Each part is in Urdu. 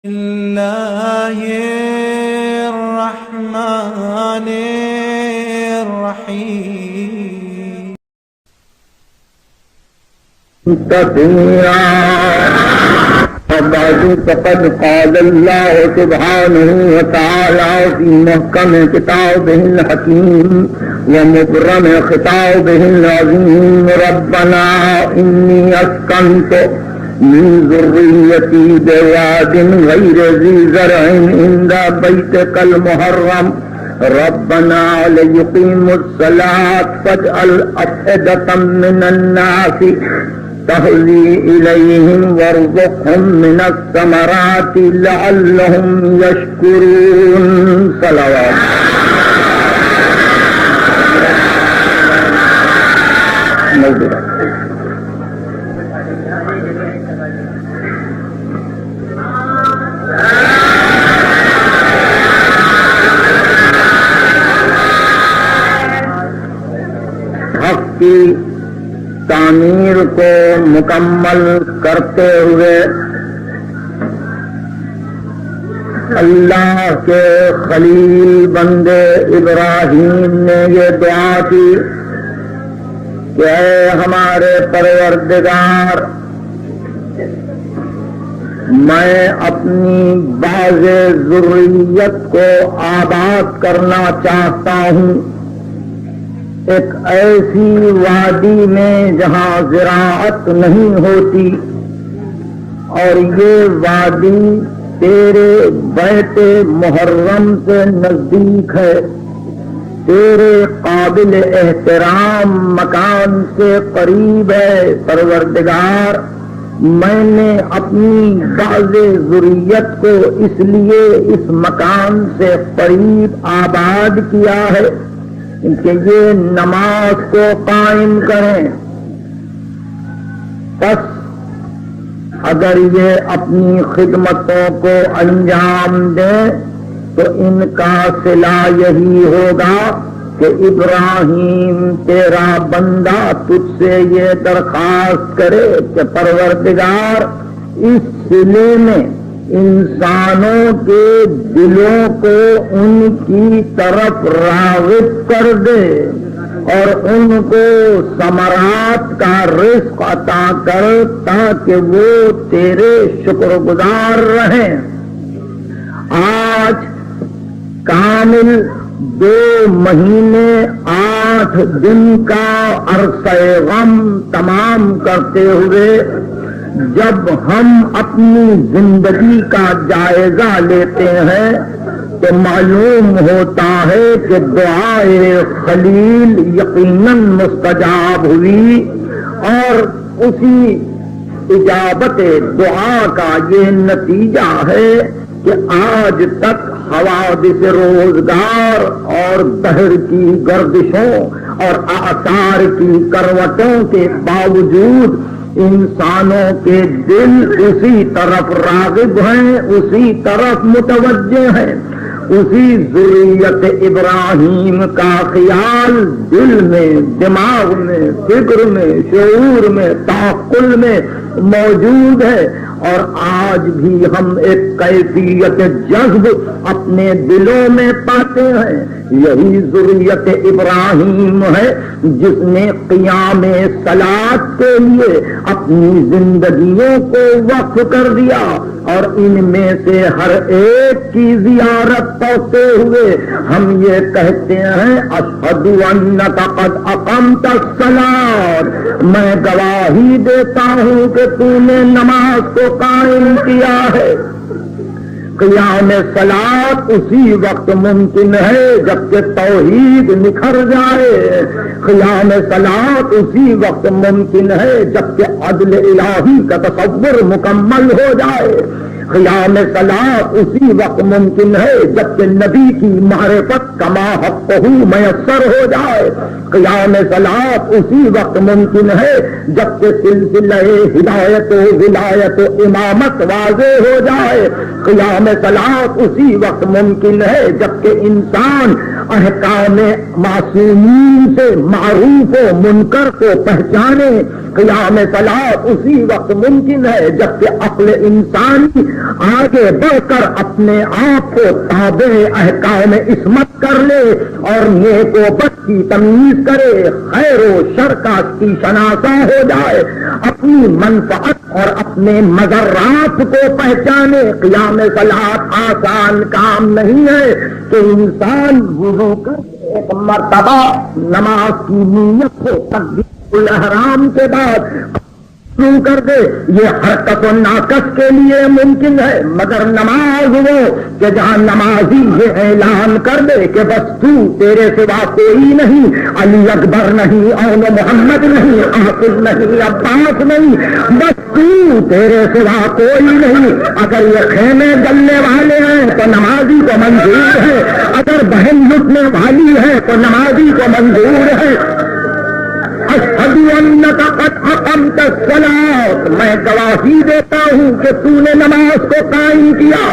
الله الرحمن الرحيم. وبعد فقد قال الله سبحانه وتعالى في محكم كتابه الحكيم ومبرم خطابه العظيم: ربنا إني أسكنت من ذريتي بواد غير ذي زرع عند بيتك المحرم ربنا ليقيموا الصلاة فاجعل أفئدة من الناس تهوي إليهم وارزقهم من الثمرات لعلهم يشكرون. صلوات. حق کی تعمیر کو مکمل کرتے ہوئے اللہ کے خلیل بندے ابراہیم نے یہ دعا کی کہ اے ہمارے پروردگار، میں اپنی بعض ذریت کو آباد کرنا چاہتا ہوں ایک ایسی وادی میں جہاں زراعت نہیں ہوتی، اور یہ وادی تیرے بیت محرم سے نزدیک ہے، تیرے قابل احترام مکان سے قریب ہے۔ پروردگار، میں نے اپنی بعض ذریت کو اس لیے اس مکان سے قریب آباد کیا ہے کہ یہ نماز کو قائم کریں۔ پس اگر یہ اپنی خدمتوں کو انجام دیں تو ان کا صلہ یہی ہوگا کہ ابراہیم تیرا بندہ تجھ سے یہ درخواست کرے کہ پروردگار، اس صلے میں انسانوں کے دلوں کو ان کی طرف راغب کر دے اور ان کو ثمرات کا رزق عطا کر تاکہ وہ تیرے شکر گزار رہیں۔ آج کامل 2 مہینے 8 دن کا عرصہ غم تمام کرتے ہوئے جب ہم اپنی زندگی کا جائزہ لیتے ہیں تو معلوم ہوتا ہے کہ دعائے خلیل یقیناً مستجاب ہوئی، اور اسی اجابت دعا کا یہ نتیجہ ہے کہ آج تک حوادث روزگار اور دہر کی گردشوں اور آثار کی کروٹوں کے باوجود انسانوں کے دل اسی طرف راغب ہیں، اسی طرف متوجہ ہیں۔ اسی ذریت ابراہیم کا خیال دل میں، دماغ میں، فکر میں، شعور میں، تعقل میں موجود ہے، اور آج بھی ہم ایک کیفیت جذب اپنے دلوں میں پاتے ہیں۔ یہی ذریت ابراہیم ہے جس نے قیام صلاۃ کے لیے اپنی زندگیوں کو وقف کر دیا، اور ان میں سے ہر ایک کی زیارت پڑھتے ہوئے ہم یہ کہتے ہیں: اشہد انک قد اقمت الصلاۃ، میں گواہی دیتا ہوں کہ تو نے نماز کو قائم کیا ہے۔ قیام صلاۃ اسی وقت ممکن ہے جبکہ توحید نکھر جائے، قیام صلاۃ اسی وقت ممکن ہے جبکہ عدل الہی کا تصور مکمل ہو جائے، قیام صلاۃ اسی وقت ممکن ہے جبکہ نبی کی معرفت کما حقہ میسر ہو جائے، قیام صلاۃ اسی وقت ممکن ہے جبکہ سلسلہ ہدایت و ولایت و امامت واضح ہو جائے، قیام صلاۃ اسی وقت ممکن ہے جبکہ انسان احکام معصومین سے معروف و منکر کو پہچانے، قیام صلاۃ اسی وقت ممکن ہے جبکہ عقل انسانی آگے بڑھ کر اپنے آپ کو تابع احکام عصمت کر لے اور نیک و بد کی تمیز کرے، خیر و شر کا شناسا ہو جائے، اپنی منفعت اور اپنے مضرات کو پہچانے۔ قیام صلاۃ آسان کام نہیں ہے کہ انسان وضو کر ایک مرتبہ نماز کی نیت کو تکبیر الاحرام کے بعد شروع کر دے، یہ حرکت و ناقص کے لیے ممکن ہے، مگر نماز وہ کہ جہاں نمازی یہ اعلان کر دے کہ بس تو تیرے سوا کوئی نہیں، علی اکبر نہیں، اون محمد نہیں، حافظ نہیں، عباس نہیں، بس تو تیرے سوا کوئی نہیں۔ اگر یہ خیمے جلنے والے ہیں تو نمازی کو منظور ہے، اگر بہن لٹنے والی ہے تو نمازی کو منظور ہے۔ اشہد انک قد اقمت الصلاۃ، میں گواہی دیتا ہوں کہ تو نے نماز کو قائم کیا۔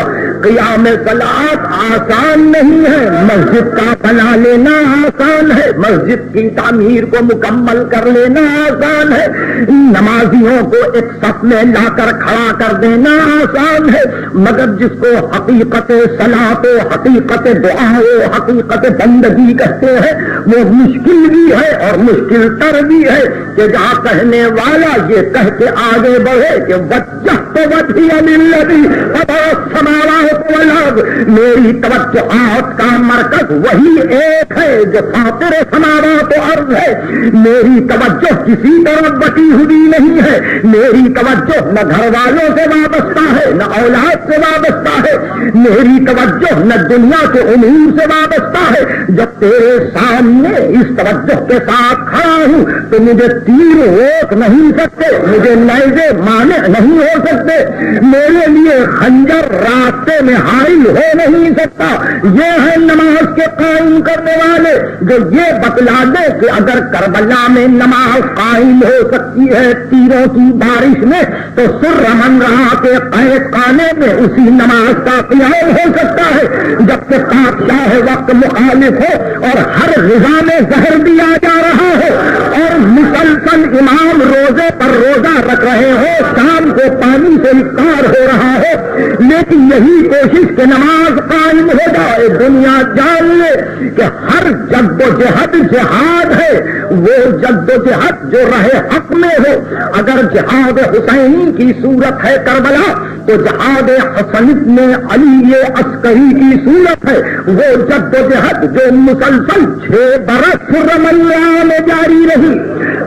قیام صلاۃ آسان نہیں ہے، مسجد کا بنا لینا آسان ہے، مسجد کی تعمیر کو مکمل کر لینا آسان ہے، نمازیوں کو ایک صف میں لا کر کھڑا کر دینا آسان ہے، مگر جس کو حقیقت صلاۃ و حقیقت دعا و حقیقت بندگی کہتے ہیں وہ مشکل بھی ہے اور مشکل تر بھی ہے کہ جہاں کہنے والا یہ کہہ کے آگے بڑھے کہ وجہت وجہی للذی فطر السماوات والارض، میری توجہات کا مرکز وہی ایک ہے جو فاطر سماوات و ارض ہے، میری توجہ کسی طرف بٹی ہوئی نہیں ہے، میری توجہ نہ گھر والوں سے وابستہ ہے نہ اولاد سے وابستہ ہے، میری توجہ نہ دنیا کے امور سے وابستہ ہے۔ جب تیرے سامنے اس توجہ کے ساتھ کھڑا ہوں تو مجھے تیر روک نہیں سکتے، مجھے نیزے مانع نہیں ہو سکتے، میرے لیے خنجر راستے میں حائل ہو نہیں سکتا۔ یہ ہے نماز کے قائم کرنے والے جو یہ بتلا دے کہ اگر کربلا میں نماز قائم ہو سکتی ہے تیروں کی بارش میں تو سر من رہا کے قید خانے میں اسی نماز کا قیام ہو سکتا ہے، جبکہ بادشاہ وقت مخالف ہو اور ہر غذا میں زہر دیا جا رہا ہو اور مسلسل امام روزے پر روزہ رکھ رہے ہو، شام کو پانی سے افطار ہو رہا ہو، لیکن یہی کوشش کہ نماز قائم ہو جائے۔ دنیا جان لے کہ ہر جد و جہد جہاد ہے، وہ جد و جہد جو رہے حق میں ہو۔ اگر جہاد حسینی کی صورت ہے کربلا تو جہاد حسن ابن علی عسکری کی صورت ہے وہ جد و جہد جو مسلسل 6 برس رمضان میں جاری رہی۔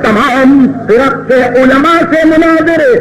تمام فرق کے علماء سے مناظرے،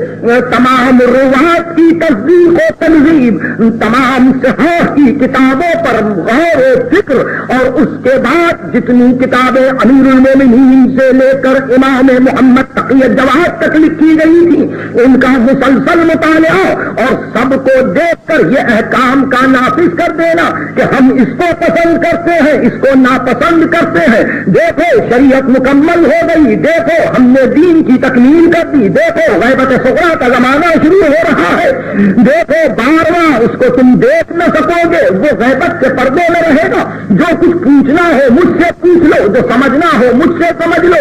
تمام روایات کی تصدیق و تنظیم، تمام صحاح کی کتابوں پر غور و فکر، اور اس کے بعد جتنی کتابیں امیر المومنین سے لے کر امام محمد تقی جواد تک لکھی گئی تھی ان کا مسلسل مطالعہ، اور سب کو دیکھ کر یہ احکام کا نافذ کر دینا کہ ہم اس کو پسند کرتے ہیں اس کو ناپسند کرتے ہیں۔ دیکھو شریعت مکمل ہو گئی، دیکھو ہم نے دین کی تکمیل کر دی، دیکھو غیبت صغریٰ کا زمانہ شروع ہو رہا ہے، دیکھو 12واں اس کو تم دیکھ نہ سکو گے، وہ غیبت کے پردے میں رہے گا، جو کچھ پوچھنا ہو مجھ سے پوچھ لو، جو سمجھنا ہو مجھ سے سمجھ لو۔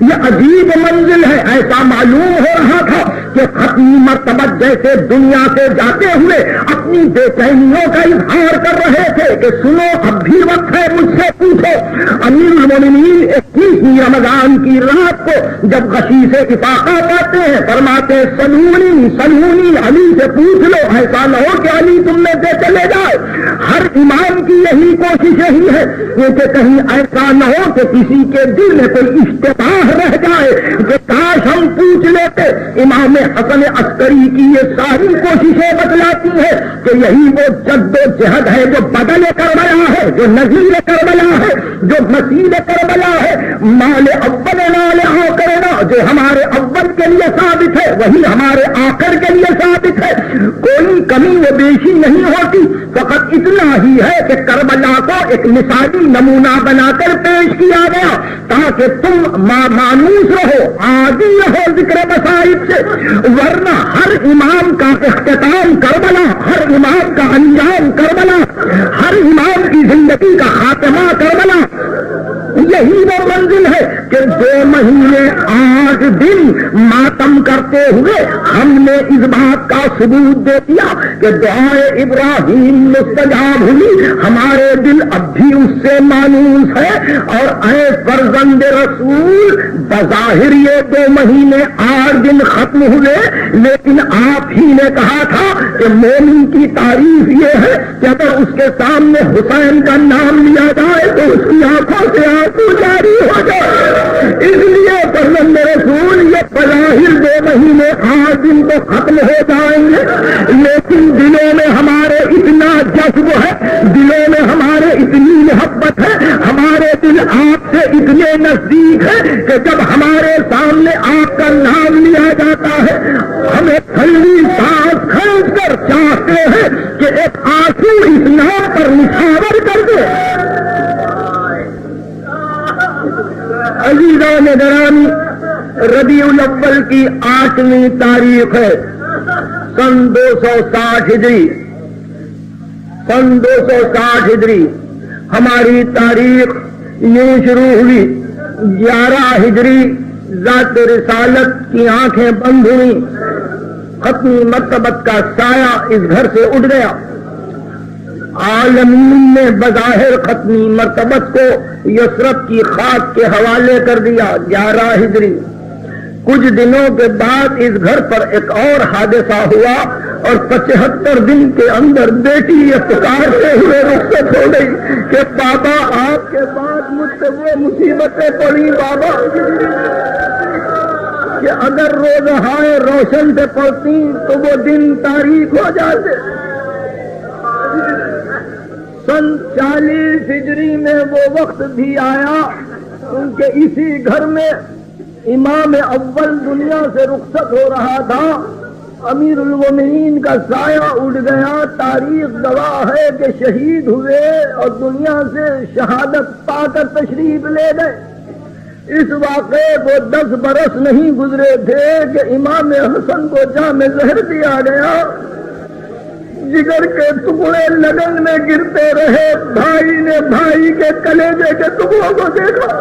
یہ عجیب منزل ہے، ایسا معلوم ہو رہا تھا کہ ختمی مرتبہ جیسے دنیا سے جاتے ہوئے اپنی بے چینیوں کا اظہار کر رہے تھے کہ سنو اب بھی وقت ہے مجھ سے پوچھو۔ امیر المومنین 21 رمضان کی رات کو جب غشی سے افاقہ پاتے ہیں فرماتے سلونی سلونی، علی سے پوچھ لو، ایسا نہ ہو کہ علی تم میں سے چلے جائے۔ ہر امام کی یہی کوشش یہی ہے کہ کہیں ایسا نہ ہو کہ کسی کے دل میں کوئی اشتباہ رہ جائے کہ کاش ہم پوچھ لیتے۔ امام حسن عسکری کی یہ ساری کوششیں بتلاتی ہیں کہ یہی وہ جد و جہد ہے جو بدل کربلا ہے، جو نظیر کربلا ہے، جو مسیل کربلا ہے۔ مال اول نال آخرنا، جو ہمارے اول کے لیے ثابت ہے وہی ہمارے آخر کے لیے ثابت ہے، کوئی کمی و بیشی نہیں ہوتی۔ فقط اتنا ہی ہے کہ کربلا کو ایک مثالی نمونہ بنا کر پیش کیا گیا تاکہ تم مانوس رہو، عادی رہو ذکر مصائب سے، ورنہ ہر امام کا اختتام کربلا، ہر امام کا انجام کربلا، ہر امام کی زندگی کا خاتمہ کربلا، یہی وہ منزل ہے کہ 2 مہینے 8 دن ماتم کرتے ہوئے ہم نے اس بات کا ثبوت دے دیا کہ دعائے ابراہیم مستجاب ہوئی. ہمارے دل اب بھی اس سے مانوس ہے. اور اے فرزند رسول، بظاہر یہ 2 مہینے 8 دن ختم ہوئے، لیکن آپ ہی نے کہا تھا کہ مومن کی تعریف یہ ہے کہ اگر اس کے سامنے حسین کا نام لیا جائے تو اس کی آنکھوں سے آنسو جاری ہو جائے. اس لیے فرزند رسول یہ بظاہر 2 مہینے 8 دن تو ختم ہو جائیں گے، لیکن دلوں میں ہمارے اتنا جذب ہے، دلوں میں ہمارے اتنی محبت ہے، ہمارے دل آپ سے اتنے نزدیک ہے کہ جب ہمارے سامنے آپ کا نام لیا جاتا ہے ہمیں ٹھنڈی سانس کھینچ کر چاہتے ہیں کہ ایک آنسو اس نام پر نچھاور کر دے. عزیزان گرامی، ربیع الاول کی 8ویں تاریخ ہے، سن 260 ہجری. سن 260 ہجری ہماری تاریخ یہ شروع ہوئی. 11 ہجری ذات رسالت کی آنکھیں بند ہوئی، ختمی مرتبت کا سایہ اس گھر سے اٹھ گیا. عالمین نے بظاہر ختمی مرتبت کو یسرب کی خاک کے حوالے کر دیا. 11 ہجری. کچھ دنوں کے بعد اس گھر پر ایک اور حادثہ ہوا اور 75 دن کے اندر بیٹی یہ پکارتے ہوئے رخصت ہو گئی کہ بابا آپ کے بعد مجھ سے وہ مصیبتیں پڑی بابا کہ اگر روزہائے روشن سے پڑتی تو وہ دن تاریخ ہو جاتے. سن 40 ہجری میں وہ وقت بھی آیا کیونکہ اسی گھر میں امام اول دنیا سے رخصت ہو رہا تھا. امیر المومنین کا سایہ اڑ گیا. تاریخ گواہ ہے کہ شہید ہوئے اور دنیا سے شہادت پا کر تشریف لے گئے. اس واقعے کو 10 برس نہیں گزرے تھے کہ امام حسن کو جام زہر دیا گیا. جگر کے ٹکڑے لگن میں گرتے رہے. بھائی نے بھائی کے کلیجے کے ٹکڑوں کو دیکھا.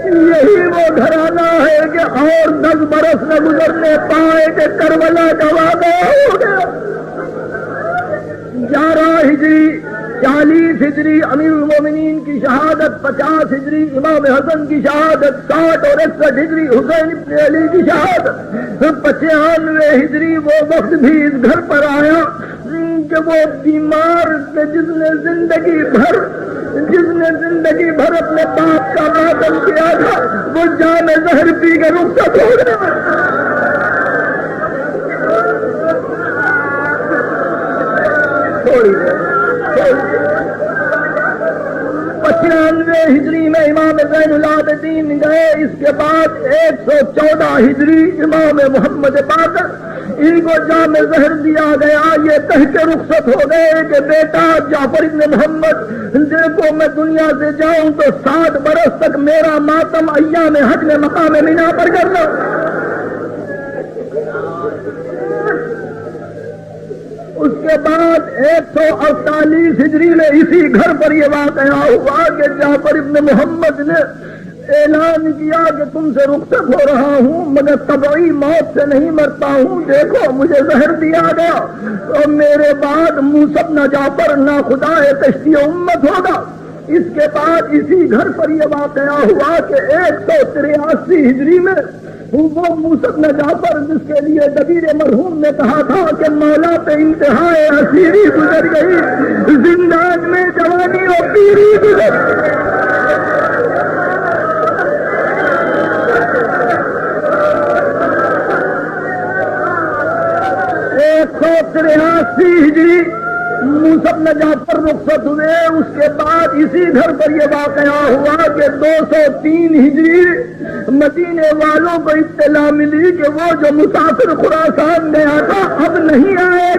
یہی وہ گھرانہ ہے کہ اور 10 برس نہ گزرنے پائے کہ کربلا کا واقعہ ہو گیا. 11 ہجری 40 ہجری امیر المومنین کی شہادت، 50 ہجری امام حسن کی شہادت، 60 اور 61 ہجری حسین ابن علی کی شہادت، 95 ہجری وہ وقت بھی اس گھر پر آیا کہ وہ بیمار جس نے زندگی بھر اپنے باپ کا ماتم کیا تھا وہ جام زہر پی کے رخصت ہو گئے. تھوڑی 95 ہجری میں امام زین العابدین گئے. اس کے بعد 114 ہجری امام محمد باقر ان کو جام زہر دیا گیا. یہ کہہ کے رخصت ہو گئے کہ بیٹا جعفر ابن محمد دیکھو میں دنیا سے جاؤں تو 60 برس تک میرا ماتم ایام حج میں مقام مینا پر کرنا. اس کے بعد 148 ہجری میں اسی گھر پر یہ واقعہ ہوا کہ جعفر ابن محمد نے اعلان کیا کہ تم سے رخصت ہو رہا ہوں مگر طبعی موت سے نہیں مرتا ہوں. دیکھو مجھے زہر دیا گیا اور میرے بعد موسیٰ بن جعفر نا خدا کشتی امت ہوگا. اس کے بعد اسی گھر پر یہ واقعہ ہوا کہ 183 ہجری میں وہ موسیٰ بن جعفر جس کے لیے دبیر مرحوم نے کہا تھا کہ مولا پہ انتہائے اسیری گزر گئی، زندان میں جوانی اور پیری گزر گئی. 183 ہجری موسیٰ بن جعفر رخصت ہوئے. اس کے بعد اسی گھر پر یہ واقعہ ہوا کہ 203 ہجری مدینے والوں کو اطلاع ملی کہ وہ جو مسافر خراسان گیا تھا اب نہیں آئے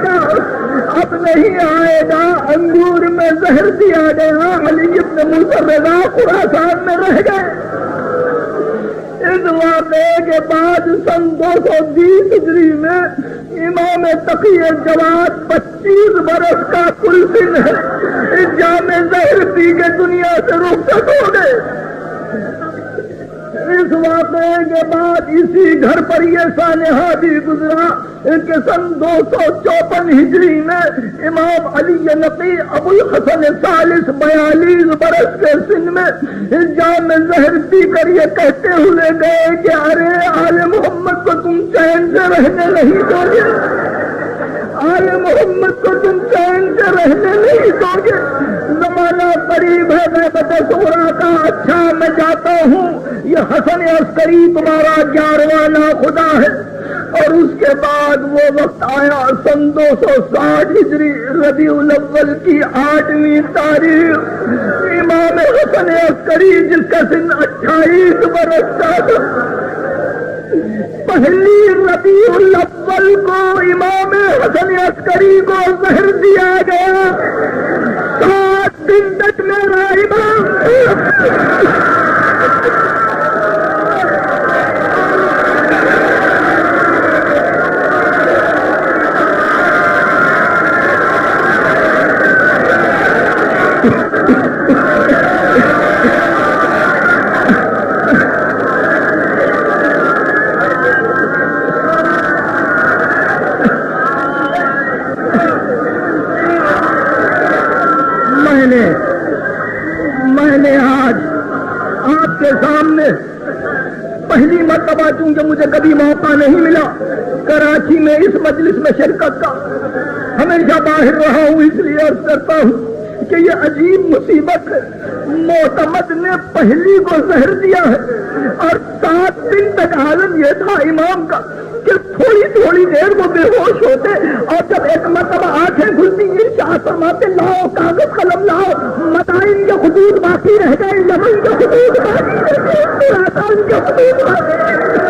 گا. انگور میں زہر دیا گیا. علی ابن موسیٰ رضا خراسان میں رہ گئے. اس واقعے کے بعد سن 220 ہجری میں امام تقی جواد 25 برس کا کل دن ہے، جام زہر پی کے دنیا سے رخصت ہو گئے۔ اس واقعے کے بعد اسی گھر پر یہ سانحہ بھی گزرا کہ سن 254 ہجری میں امام علی نقی ابو الحسن ثالث 42 برس کے سن میں جام زہر پی کر یہ کہتے ہوئے گئے کہ ارے آل محمد کو تم چین سے رہنے نہیں دو گے، آل محمد کو تم چین سے رہنے نہیں دو گے، زمانہ قریب ہے غیبت صغریٰ کا، اچھا میں جاتا ہوں، یہ حسن عسکری تمہارا 11واں خدا ہے۔ اور اس کے بعد وہ وقت آیا سن 260 ہجری ربیع الاول کی 8ویں تاریخ، امام حسن عسکری جس کا سن 28 برس کا تھا، پہلی ربیع الاول کو امام حسن عسکری کو زہر دیا گیا۔ 7 دن تک میرا امام میں نے آج آپ کے سامنے پہلی مرتبہ، چونکہ مجھے کبھی موقع نہیں ملا کراچی میں اس مجلس میں شرکت کا، ہمیشہ باہر رہا ہوں، اس لیے عرض کرتا ہوں کہ یہ عجیب مصیبت ہے۔ معتمد نے پہلی کو زہر دیا ہے اور 7 دن تک عالم یہ تھا امام کا کہ تھوڑی تھوڑی دیر وہ بے ہوش ہوتے، اور جب ایک مرتبہ آنکھیں کھلتی ارشاد فرماتے لاؤ کاغذ قلم لاؤ، مدائن کے خطوط باقی رہ گئے، یمن کے خطوط باقی رہ گئے، خراسان کے خطوط باقی رہ گئے۔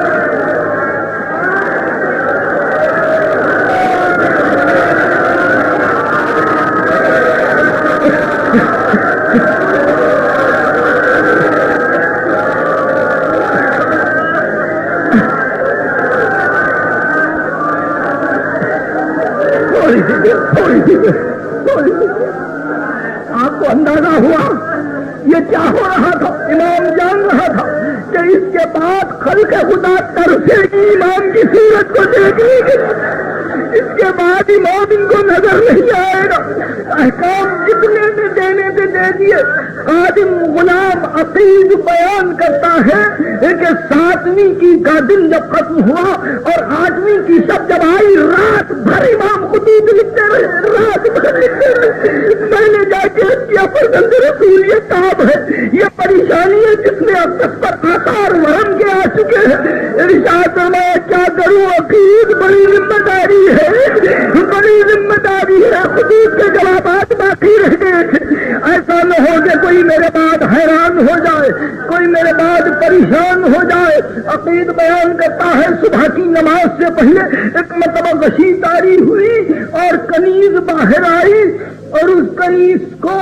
آپ کو اندازہ ہوا یہ کیا ہو رہا تھا؟ امام جان رہا تھا کہ اس کے بعد خلق خدا ترسے گی امام کی صورت کو دیکھنے کی، اس کے بعد امام ان کو نظر نہیں آئے گا۔ احکام جتنے میں دینے سے دے دیے۔ خادم غلام عقید بیان کرتا ہے کہ 7ویں کی کا دن جب ختم ہوا اور 8ویں کی شب جب آئی، رات بھر امام خطوط لکھتے رہے، رات بھر لکھتے رہے۔ میں نے جا کے کیا فرزند رسول یہ تاب ہے، یہ پریشانی ہے جس میں اب تک پر آثار ورم کے آ چکے ہیں۔ ارشاد میں کیا کروں، عقید بڑی ذمہ داری ہے، بڑی ذمہ داری ہے، خطوط کے جوابات باقی رہ گئے تھے۔ ایسا نہ ہو کہ کوئی میرے بعد حیران ہو جائے، کوئی میرے بعد پریشان ہو جائے۔ عقید بیان کرتا ہے صبح کی نماز سے پہلے ایک مرتبہ غشی طاری ہوئی اور کنیز باہر آئی، اور اس کنیز کو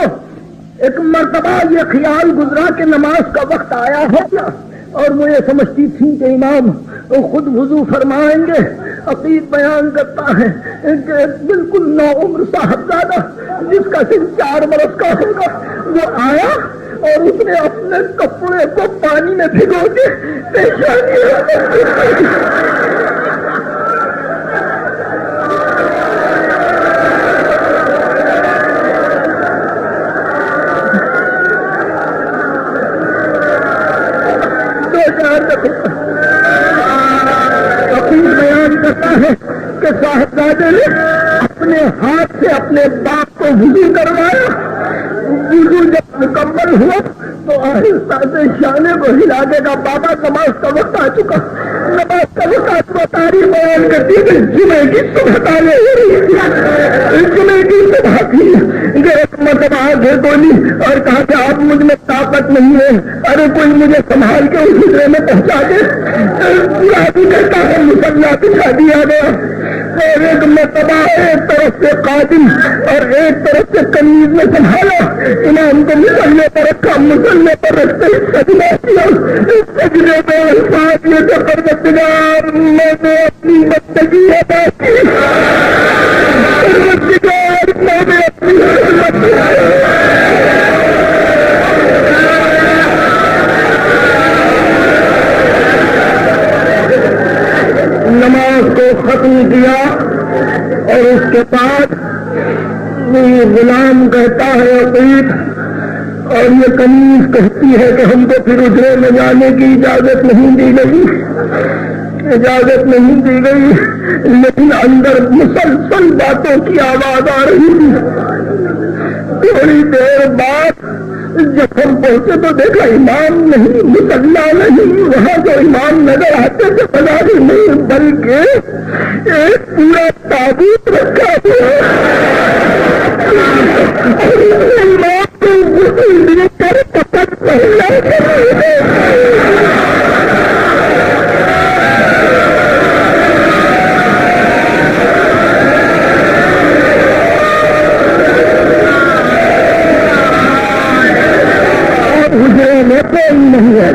ایک مرتبہ یہ خیال گزرا کہ نماز کا وقت آیا ہوگا، اور وہ یہ سمجھتی تھی کہ امام خود وضو فرمائیں گے۔ عقید بیان کرتا ہے کہ بالکل نوعمر صاحبزادہ جس کا سن 4 برس کا ہوگا وہ آیا اور اس نے اپنے کپڑے کو پانی میں بھگو کے پیشانی ہے کہ صاحبزادے نے اپنے ہاتھ سے اپنے باپ کو وضو کروایا۔ وضو جب مکمل ہوا تو آہستہ سے شانے کو ہلا کے کہا بابا نماز کا وقت آ چکا، نماز کا وقت آ چکا۔ تاریخ بیان کرتی ہے جمعے کی صبح تالے ہو رہی ہے، جمعے کی صبح تھی۔ ایک مرتبہ آگے بولی اور کہا کہ آپ مجھ میں طاقت نہیں ہے، ارے کوئی مجھے سنبھال کے اس حجرے میں پہنچا دے۔ پورا بھی کرتا ہے مسلح بچھا دیا گیا، اور ایک مرتبہ ایک طرف سے قادم اور ایک طرف سے کنیز میں سنبھالا، امام کو مسلح پر رکھا، مسلح پر رکھتے ہی سجدہ کیا۔ اس سجدے میں الفاظ یہ کہ پروردگار میں نے اپنی بندگی ادا کی، پروردگار غلام کہتا ہے عقیق، اور یہ کنیز کہتی ہے کہ ہم کو پھر اجرے میں جانے کی اجازت نہیں دی گئی، اجازت نہیں دی گئی، لیکن اندر مسلسل باتوں کی آواز آ رہی تھی۔ تھوڑی دیر بعد جب ہم پہنچے تو دیکھا امام نہیں، مسلح نہیں، وہاں جو امام نظر آتے تھے بازاری نہیں بلکہ ایک پورا تابوت رکھا ہوا امام کو کر پکڑ پہلا کوئی نہیں ہے،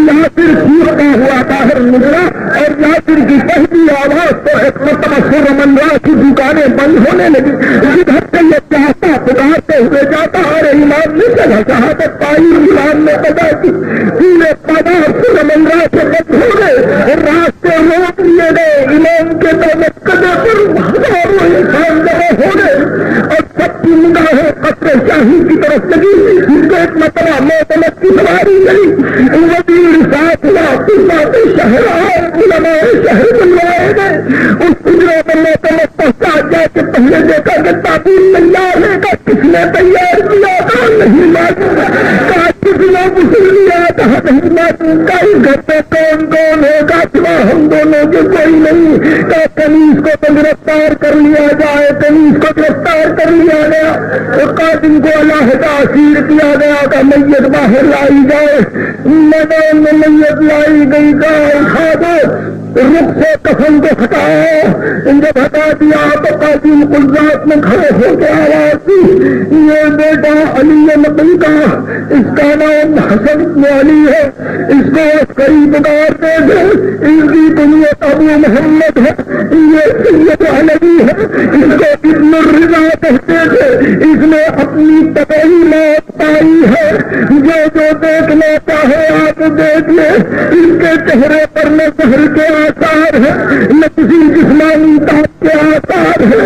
یاسر چیختا ہوا باہر نکلا، اور یاسر کی پہلی آواز تو ایک مرتبہ سورمنرا کی دکانیں بند ہونے لگی، جدھر سے یہ چاہتا پکارتے ہوئے جاتا، اور امام نے چلا شہادت پائی، امام نے پتا کی پورے بازار سورمنرا سے بند ہو گئے، راستے روک لیے گئے، امام کے دولت قدر پر ہزاروں انسان جمع ہو گئے، اور سب کی نگاہیں قصر شاہی کی طرف لگی، ایک مرتبہ معتمد کی سواری گئی، وزیر ساتھ بات شہر آئے، علماء شہر بلوائے گئے، اس پجرے میں معتمد پہنچا جا کے پہلے دیکھا کہ تابوت تیار ہے، کا کس نے تیار کیا تھا نہیں معلوم، کہا کس نے غسل لیا تھا نہیں معلوم، کا اس گھر پہ کون کون ہے، کا سوا ہم دونوں کے کوئی نہیں، کا کنیز کو تو گرفتار کر لیا جائے، کنیز کو گرفتار کر لیا گیا، اور قاتل کو علیحدہ اسیر کیا گیا، کا میت باہر لائی جائے، میدان میں میت لائی گئی، کا اٹھا دو، رخ سے کفن کو ہٹاؤ، جب ہٹا دیا تو قاتل قلزات میں کھڑے ہو کے آواز دی، یہ بیٹا علی نقی کا، اس کا نام حسن بن علی ہے، اس کو عسکری پکارتے تھے، اس کی کنیت ابو محمد ہے، یہ سید علوی ہے، اس کو ابن الرضا کہتے تھے، اس نے اپنی طبعی موت پائی ہے، جو دیکھنا چاہے آپ دیکھ لے، اس کے چہرے پر نہ زہر کے آثار ہے، نہ کسی جسمانی طاقت کے آثار ہے،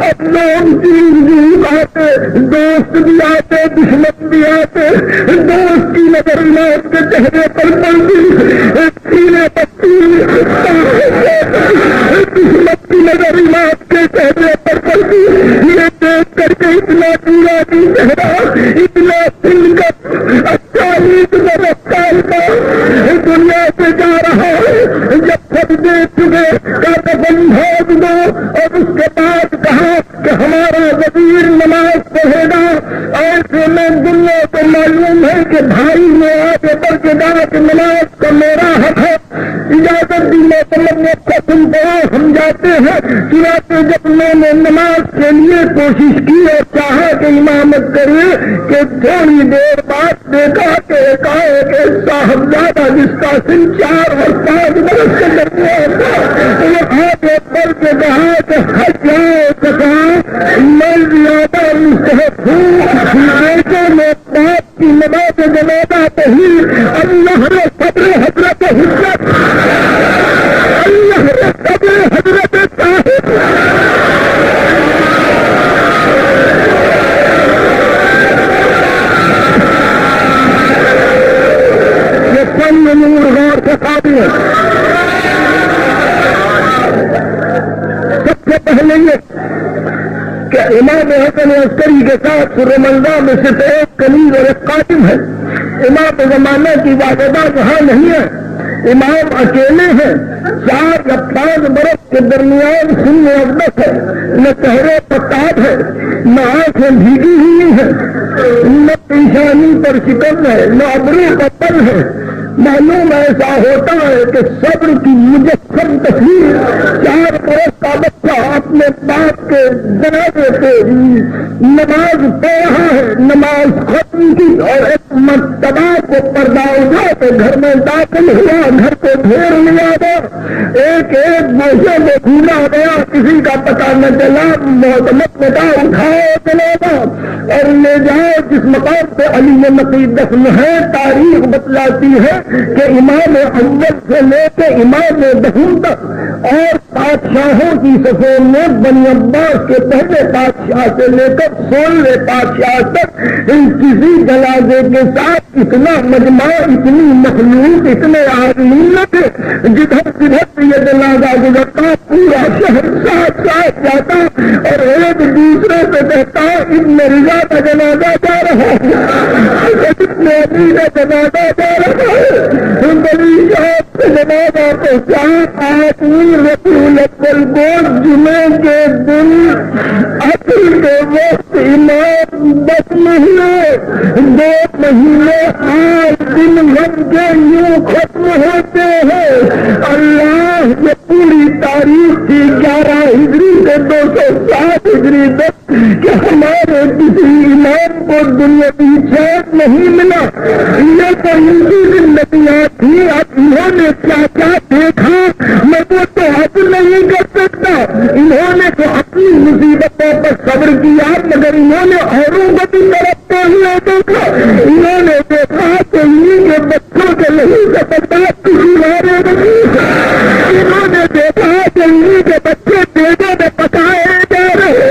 اب لوگ چیز آتے، دوست بھی آتے، دشمن بھی آتے، دوست کی نظر موت کے چہرے پر بندی، سینے پتی دشمن کی نظر موت کے چہرے پر بندی، یہ دیکھ کر کے اتنا پورا کی چہرہ، اتنا دل کا 40 رفتار کا دنیا سے جا رہا ہے، جب سب دیکھ چکے کا دفن بھاگ دو، اور اس کے بعد کہا کہ ہمارا وزیر نماز پڑھے گا، ایسے میں دنیا کو معلوم ہے کہ بھائی نے آگے بڑھ کے کہا کہ نماز کا میرا حق ہے، اجازت دی محتمد نے قسم پڑا، ہم جاتے ہیں، چنانچہ جب میں نے نماز کے لیے کوشش کی اور چاہا کہ امامت کرے کہ تھوڑی دیر بعد دیکھا کہ ایک صاحبزادہ جس کا سن 4 اور 5 برس کے درمیان تھا، وہ آگے بڑھ کے کہا کہ میں زیادہ مستحق ہوں، لیکن میں باپ کی نماز جنازہ پڑھی، اللہ نے صبر حضرت حجت، اللہ نے صبر حضرت صاحب، یہ سن نور غور سے قابل ہے۔ سب سے پہلے یہ کہ امام حسن عسکری کے ساتھ سورمنرا میں صرف ایک کنیز اور ایک قاتل ہے، امام زمانہ کی واحدہ وہاں نہیں ہے، امام اکیلے ہیں، 4 یا 5 برس کے درمیان سن اقدس ہے، نہ چہرے پر تاب ہے، نہ آنکھیں بھیگی ہوئی ہیں، نہ پیشانی پر شکن ہے، نہ ابرو کا پل ہے، معلوم ایسا ہوتا ہے کہ صبر کی مجسم تصویر 4 برس کا بچہ اپنے باپ کے جنازے پہ نماز پڑھ رہا ہے، نماز ختم کی اور ایک مرتبہ کو پردہ اٹھا کے گھر میں داخل ہوا، گھر کو گھیر لیا گیا، ایک گوشے میں گھوما گیا، کسی کا پتہ نہ چلا، معتمد نے کہا اٹھاؤ جنازہ اور لے جاؤ جس مقام پہ علی نقی دفن ہے۔ تاریخ بتلاتی ہے کہ امام اول سے لے کے امام دہم تک اور بادشاہوں کی صفوں میں بنی عباس کے پہلے بادشاہ سے لے کر 16ویں بادشاہ تک کسی جنازے کے ساتھ اتنا مجمع، اتنی مخلوق، اتنے آدمی لگے، جدھر جدھر یہ جنازہ گزرتا پورا شہر ساتھ ساتھ جاتا اور ایک دوسرے سے کہتا ابن رضا کا جنازہ جا رہا ہے، ابن علی کا جنازہ جا رہا ہے، بڑی شوق سے جنازہ پہنچا۔ آدمی رسول اکبر کو جمعے کے دن عصر کے وقت امام 10 مہینے 2 مہینے 8 دن بن کے یوں ختم ہوتے ہیں۔ اللہ یہ پوری تاریخ تھی 11 ہجری سے 207 ہجری تک کہ ہمارے کسی امام کو دنیاوی چین نہیں ملا۔ یہ تو ان کی زندگیاں تھی، اب انہوں نے کیا کیا دیکھا میں وہ تو حد نہیں کر سکتا۔ انہوں نے تو اپنی مصیبتوں پر صبر کیا مگر انہوں نے اوروں کو بھی تڑپتے ہوئے دیکھا۔ انہوں نے دیکھا کہ انہیں کے بچوں کے نہیں سے برداشت کسی مارے نہیں، انہوں نے دیکھا کہ انہیں کے بچے دیگوں میں پکائے جا رہے،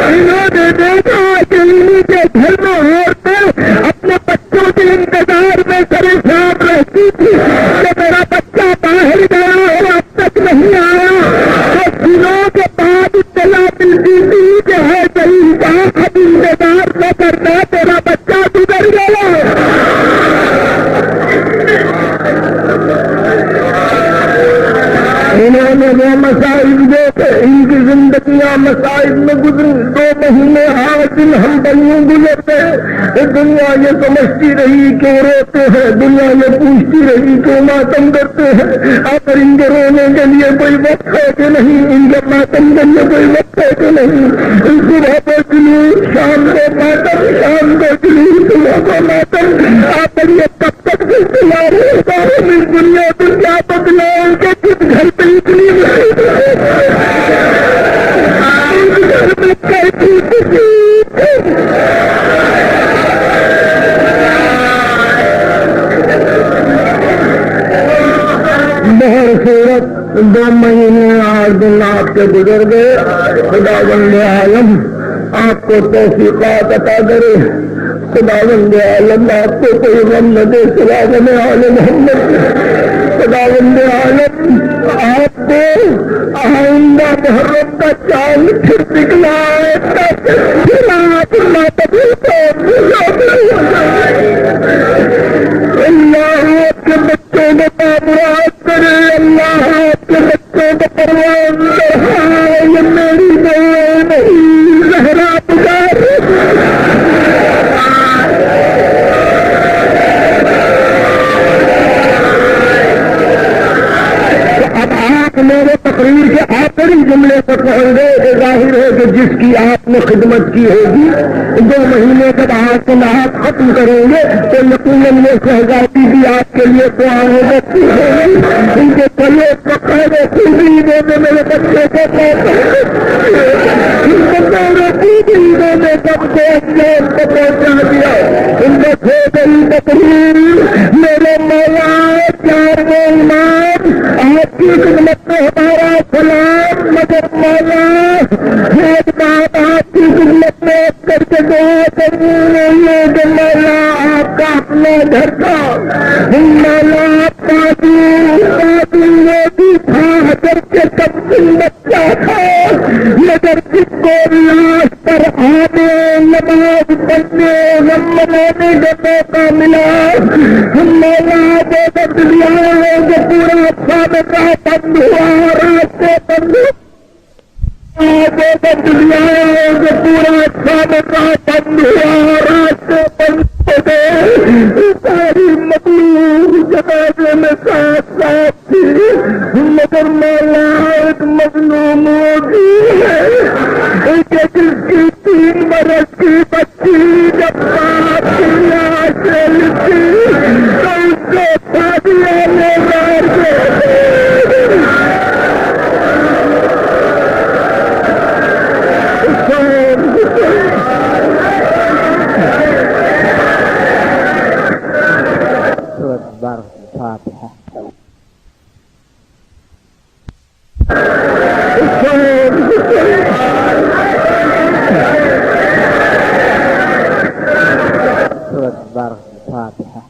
انہوں نے دیکھا کہ انہیں کے گھر میں عورتیں اپنے بچوں کے انتظار میں پریشان رہتی تھی کہ میرا بچہ باہر گیا اور اب تک نہیں آیا، تو دنوں کے بعد اطلاع ملتی تھی کہ ہے صحیح کا اب انتظار نہ کرنا تیرا بچہ گزر گیا۔ انہوں نے وہ مسائل دیکھے، ان کی زندگیاں مسائل میں گزری۔ 2 مہینے 8 دن ہم بنیوں گزر گئے۔ دنیا یہ سمجھتی رہی کیوں روتے ہیں، دنیا یہ پوچھتی رہی کیوں ماتم کرتے ہیں۔ آخر ان کے رونے کے لیے کوئی وقت ہے کہ نہیں، ان کے ماتم کے لیے کوئی وقت ہے کہ نہیں۔ صبح کو جلوس، شام کو ماتم، شام کو جلوس، صبح کو ماتم۔ آخر یہ کب تک سلسلہ رہے گا؟ اس دنیا کو کیا بدلاؤ کہ کس گھر پہ اتنی گھر میں کیسی خوشی۔ بہر صورت 2 مہینے 8 دن آپ کے گزر گئے۔ خداوند عالم آپ کو توفیقات عطا کرے، خداوند عالم آپ کو کوئی غم نہ دے سوا غم آل محمد۔ خداوند عالم آپ کو آئندہ محرم کا چاند پھر دکھلائے پھر آپ اللہ آپ کے بچوں کو تعمرات کرے، اللہ آپ کے بچوں کو پروان چڑھائے۔ یہ میری دعا نہیں، زہرا پکار۔ اب آپ میرے تقریر کے آخری جملے پر پہنچ گئے کہ ظاہر ہے کہ جس کی آپ نے خدمت کی ہوگی 2 مہینے جب آپ نہات ختم کریں گے تو یقیناً یہ شہزادی بھی آپ کے لیے دعائیں رکھتی ہوگی۔ ان کے پلے پکڑے خوبی دینے میرے بچے کو نے سب کو انجام کو پہنچا دیا۔ ان کو ہو گئی تقریر۔ میرے مولا 4ویں امام آپ کی خدمت میں ہمارا سلام، مگر مولا ایک بات آپ کی خدمت میں کر کے دعا کروں کہ مولا آپ کا اپنا گھر تھا، مولا آپ کا وہ بھی تھا، حضر کے کم دن بچہ تھا، مگر جس کو لاش پر آنے نماز پڑھنے غم منانے کا موقع ملا، مولا وہ بدلیا ہے جو پورا سابقہ بند ہوا، راستے بند وہ بدلیا ہے جو پورا سابقہ بند ہوا، راستے بند ہو گئے۔ ساری مخلوق جنازے میں ساتھ ساتھ تھی، مگر مولا ایک مظلوم ہوگی ہے کہ جس کی 3 برس کی بچی جب باپ کی لاش لکھی تو اس کو شادیاں لے مار گئے۔ الفاتحة